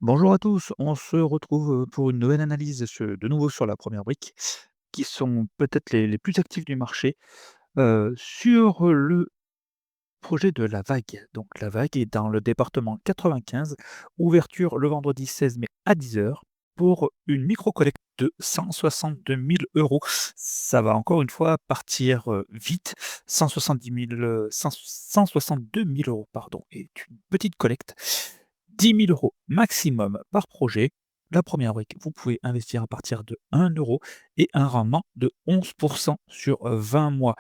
Bonjour à tous, on se retrouve pour une nouvelle analyse de nouveau sur la première brique, qui sont peut-être les plus actifs du marché, sur le projet de La Vague. Donc La Vague est dans le département 95, ouverture le vendredi 16 mai à 10 heures pour une micro-collecte de 162 000 euros. Ça va encore une fois partir vite, 162 000 euros pardon, est une petite collecte. 10 000 euros maximum par projet. La première brique, vous pouvez investir à partir de 1 euro et un rendement de 11% sur 20 mois.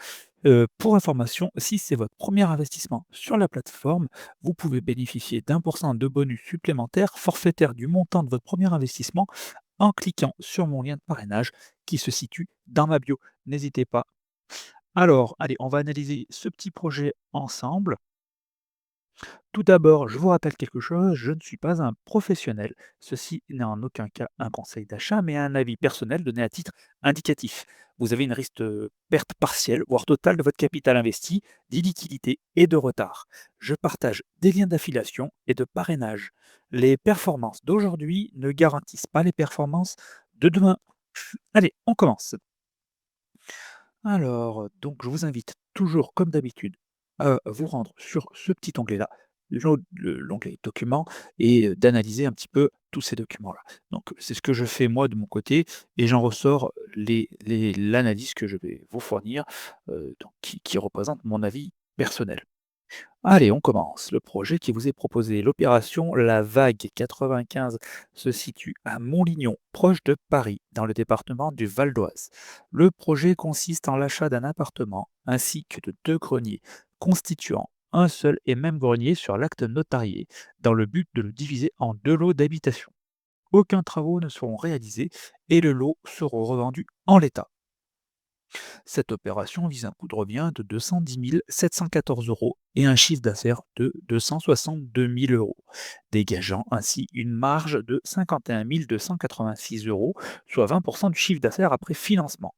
Pour information, si c'est votre premier investissement sur la plateforme, vous pouvez bénéficier d'1% de bonus supplémentaire forfaitaire du montant de votre premier investissement en cliquant sur mon lien de parrainage qui se situe dans ma bio. N'hésitez pas. Alors, allez, on va analyser ce petit projet ensemble. Tout d'abord, je vous rappelle quelque chose, je ne suis pas un professionnel. Ceci n'est en aucun cas un conseil d'achat, mais un avis personnel donné à titre indicatif. Vous avez une risque de perte partielle, voire totale de votre capital investi, d'illiquidité et de retard. Je partage des liens d'affiliation et de parrainage. Les performances d'aujourd'hui ne garantissent pas les performances de demain. Allez, on commence. Alors, donc je vous invite toujours comme d'habitude à vous rendre sur ce petit onglet-là, l'onglet documents et d'analyser un petit peu tous ces documents-là. Donc c'est ce que je fais moi de mon côté et j'en ressors l'analyse que je vais vous fournir, donc qui représente mon avis personnel. Allez, on commence. Le projet qui vous est proposé, l'opération La Vague 95, se situe à Montlignon, proche de Paris, dans le département du Val d'Oise. Le projet consiste en l'achat d'un appartement ainsi que de deux greniers, constituant un seul et même grenier sur l'acte notarié, dans le but de le diviser en deux lots d'habitation. Aucun travaux ne seront réalisés et le lot sera revendu en l'état. Cette opération vise un coût de revient de 210 714 euros et un chiffre d'affaires de 262 000 euros, dégageant ainsi une marge de 51 286 euros, soit 20% du chiffre d'affaires après financement.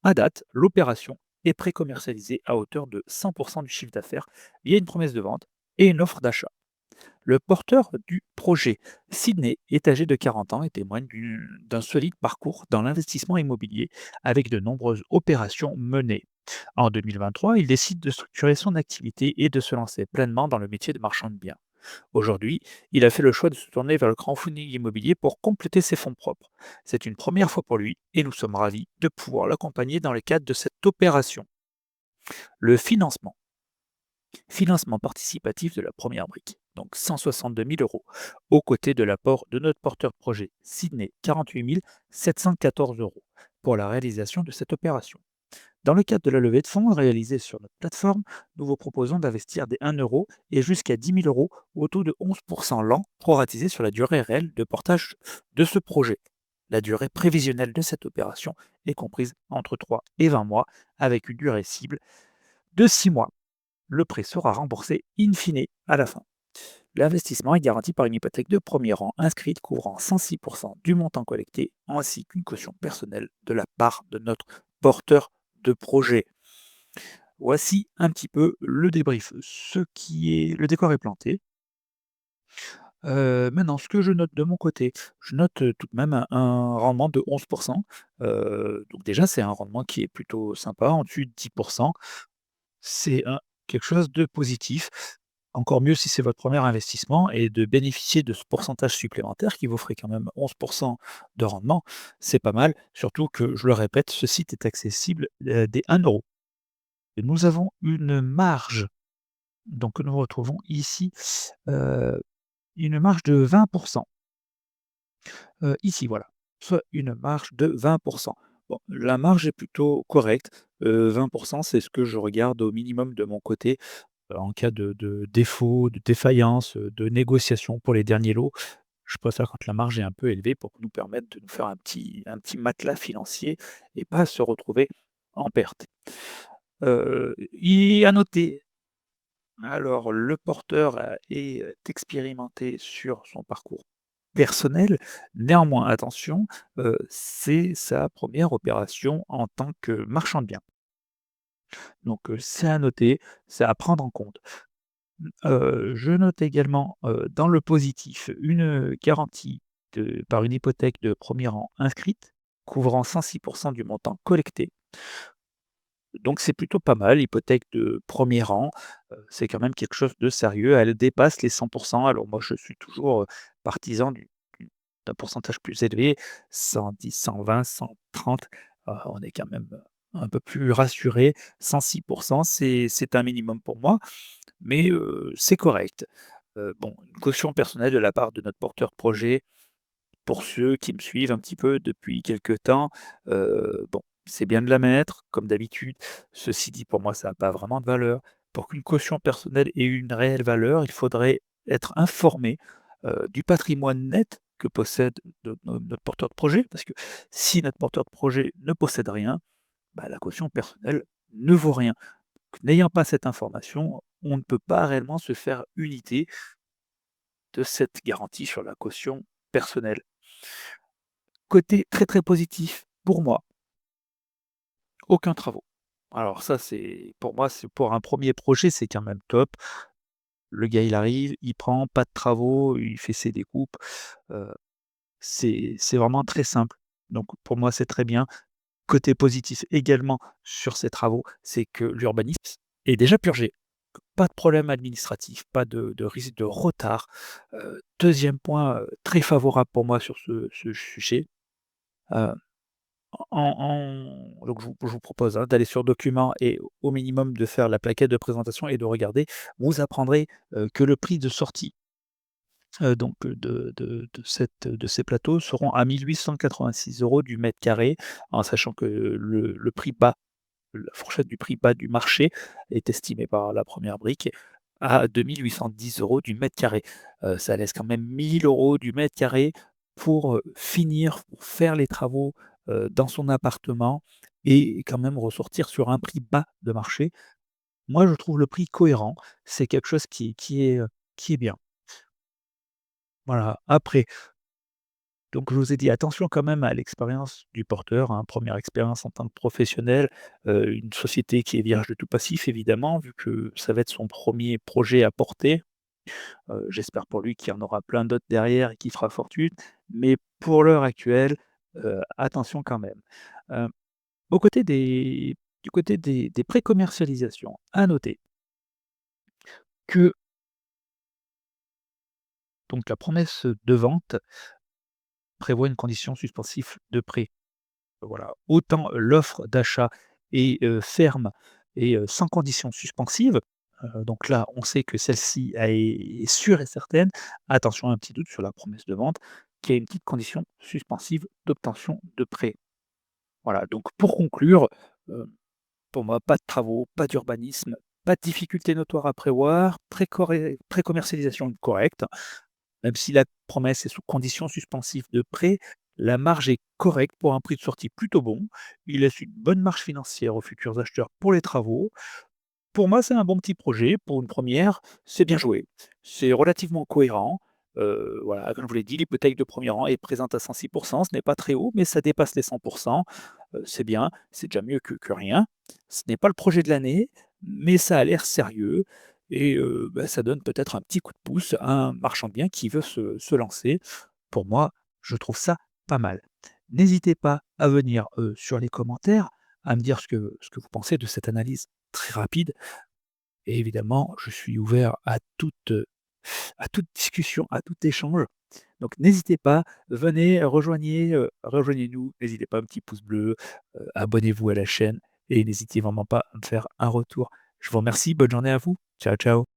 À date, l'opération est pré-commercialisée à hauteur de 100% du chiffre d'affaires via une promesse de vente et une offre d'achat. Le porteur du projet, Sydney, est âgé de 40 ans et témoigne d'un solide parcours dans l'investissement immobilier avec de nombreuses opérations menées. En 2023, il décide de structurer son activité et de se lancer pleinement dans le métier de marchand de biens. Aujourd'hui, il a fait le choix de se tourner vers le crowdfunding immobilier pour compléter ses fonds propres. C'est une première fois pour lui et nous sommes ravis de pouvoir l'accompagner dans le cadre de cette opération. Le financement. Financement participatif de la première brique, donc 162 000 euros, aux côtés de l'apport de notre porteur projet Sydney, 48 714 euros, pour la réalisation de cette opération. Dans le cadre de la levée de fonds réalisée sur notre plateforme, nous vous proposons d'investir des 1 euro et jusqu'à 10 000 euros au taux de 11% l'an, proratisé sur la durée réelle de portage de ce projet. La durée prévisionnelle de cette opération est comprise entre 3 et 20 mois, avec une durée cible de 6 mois. Le prêt sera remboursé in fine à la fin. L'investissement est garanti par une hypothèque de premier rang inscrite couvrant 106% du montant collecté ainsi qu'une caution personnelle de la part de notre porteur de projet. Voici un petit peu le débrief. Le décor est planté. Maintenant, ce que je note de mon côté, je note tout de même un rendement de 11%. Donc déjà, c'est un rendement qui est plutôt sympa, en dessus de 10%. C'est quelque chose de positif. Encore mieux si c'est votre premier investissement et de bénéficier de ce pourcentage supplémentaire qui vous ferait quand même 11 de rendement, c'est pas mal. Surtout que, je le répète, ce site est accessible, dès 1 euro. Et nous avons une marge, donc que nous retrouvons ici, heu, une marge de 20. Ici, voilà, soit une marge de 20. Bon, la marge est plutôt correcte, 20, c'est ce que je regarde au minimum de mon côté. En cas de défaut, de défaillance, de négociation pour les derniers lots, je préfère quand la marge est un peu élevée pour nous permettre de nous faire un petit matelas financier et pas se retrouver en perte. Il à noter, alors le porteur est expérimenté sur son parcours personnel. Néanmoins, attention, c'est sa première opération en tant que marchand de biens. Donc, c'est à noter, c'est à prendre en compte. Je note également, dans le positif, une garantie par une hypothèque de premier rang inscrite, couvrant 106 du montant collecté. Donc c'est plutôt pas mal, hypothèque de premier rang, c'est quand même quelque chose de sérieux. Elle dépasse les 100. Alors moi, je suis toujours, partisan d'un pourcentage plus élevé, 110, 120, 130, on est quand même, un peu plus rassuré. 106, c'est un minimum pour moi, mais c'est correct. Bon, une caution personnelle de la part de notre porteur de projet, pour ceux qui me suivent un petit peu depuis quelque temps, bon, c'est bien de la mettre, comme d'habitude. Ceci dit, pour moi, ça n'a pas vraiment de valeur. Pour qu'une caution personnelle ait une réelle valeur, il faudrait être informé, du patrimoine net que possède notre porteur de projet. Parce que si notre porteur de projet ne possède rien, bah, la caution personnelle ne vaut rien. N'ayant pas cette information, on ne peut pas réellement se faire une idée de cette garantie sur la caution personnelle. Côté très, très positif, pour moi, aucun travaux. Alors ça, c'est pour moi, c'est pour un premier projet, c'est quand même top. Le gars, il arrive, il prend, pas de travaux, il fait ses découpes, heu, c'est vraiment très simple. Donc pour moi, c'est très bien. Côté positif également sur ces travaux, c'est que l'urbanisme est déjà purgé. Pas de problème administratif, pas de risque de retard. 2e point, très favorable pour moi sur ce sujet, heu donc je vous propose, hein, d'aller sur documents et au minimum de faire la plaquette de présentation et de regarder. Vous apprendrez, que le prix de sortie, donc de ces plateaux seront à 1 886 € du mètre carré, en sachant que le prix bas, la fourchette du prix bas du marché est estimée par la première brique à 2 810 € du mètre carré. Ça laisse quand même 1 000 € du mètre carré pour, finir, pour faire les travaux, dans son appartement et quand même ressortir sur un prix bas de marché. Moi, je trouve le prix cohérent, c'est quelque chose qui est bien. Voilà. Après, donc je vous ai dit attention quand même à l'expérience du porteur, hein, 1re expérience en tant que professionnel, une société qui est vierge de tout passif évidemment, vu que ça va être son premier projet à porter. J'espère pour lui qu'il y en aura plein d'autres derrière et qu'il fera fortune, mais pour l'heure actuelle, attention quand même. Heu, au côté des du côté des pré-commercialisations, à noter que donc la promesse de vente prévoit une condition suspensive de prêt. Voilà, autant l'offre d'achat est, ferme et sans condition suspensive, donc là, on sait que celle-ci est sûre et certaine. Attention à un petit doute sur la promesse de vente, qui a une petite condition suspensive d'obtention de prêt. Voilà, donc pour conclure, heu, pour moi, pas de travaux, pas d'urbanisme, pas de difficultés notoires à prévoir, pré-commercialisation correcte. Même si la promesse est sous condition suspensive de prêt, la marge est correcte pour un prix de sortie plutôt bon. Il laisse une bonne marge financière aux futurs acheteurs pour les travaux. Pour moi, c'est un bon petit projet. Pour une première, c'est bien joué. C'est relativement cohérent. Voilà, comme je vous l'ai dit, l'hypothèque de premier rang est présente à 106. Ce n'est pas très haut, mais ça dépasse les 100. C'est bien, c'est déjà mieux que rien. Ce n'est pas le projet de l'année, mais ça a l'air sérieux et bah, ça donne peut-être un petit coup de pouce à un marchand de biens qui veut se lancer. Pour moi, je trouve ça pas mal. N'hésitez pas à venir, sur les commentaires, à me dire ce que vous pensez de cette analyse très rapide et évidemment, je suis ouvert à toute discussion, à tout échange. Donc n'hésitez pas, venez, rejoignez-nous, n'hésitez pas, un petit pouce bleu, abonnez-vous à la chaîne et n'hésitez vraiment pas à me faire un retour. Je vous remercie, bonne journée à vous. Ciao, ciao.